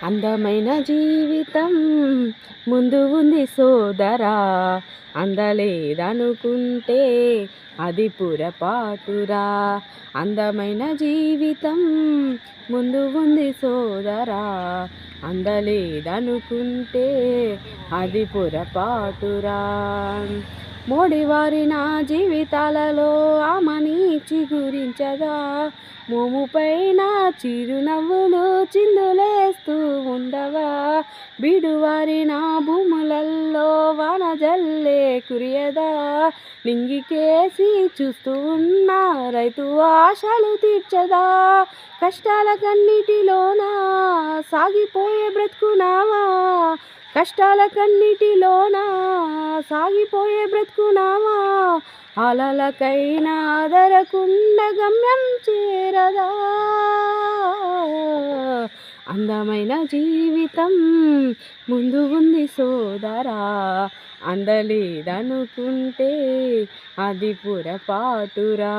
అందమైన జీవితం ముందు ఉంది సోదరా, అందలేదనుకుంటే అది పొరపాటురా. అందమైన జీవితం ముందు ఉంది సోదరా, అందలేదనుకుంటే అది పొరపాటురా. మోడివారి నా జీవితాలలో ఆమని చిగురించగా, మోముపైన చిరునవ్వులు చిందులేస్తూ ఉండవా. బీడువారి నా భూములల్లో వాన జల్లే కురియదా, నింగికేసి చూస్తూ ఉన్న రైతు ఆశలు తీర్చదా. కష్టాల కన్నిటిలోన సాగిపోయే బ్రతుకునావా, కష్టాల కన్నిటిలోన సాగిపోయే బ్రతుకునావా. అలలకైనా ఆదరకుండా గమ్యం చేరదా. అందమైన జీవితం ముందు ఉంది సోదరా, అందలేదనుకుంటే అది పొరపాటురా.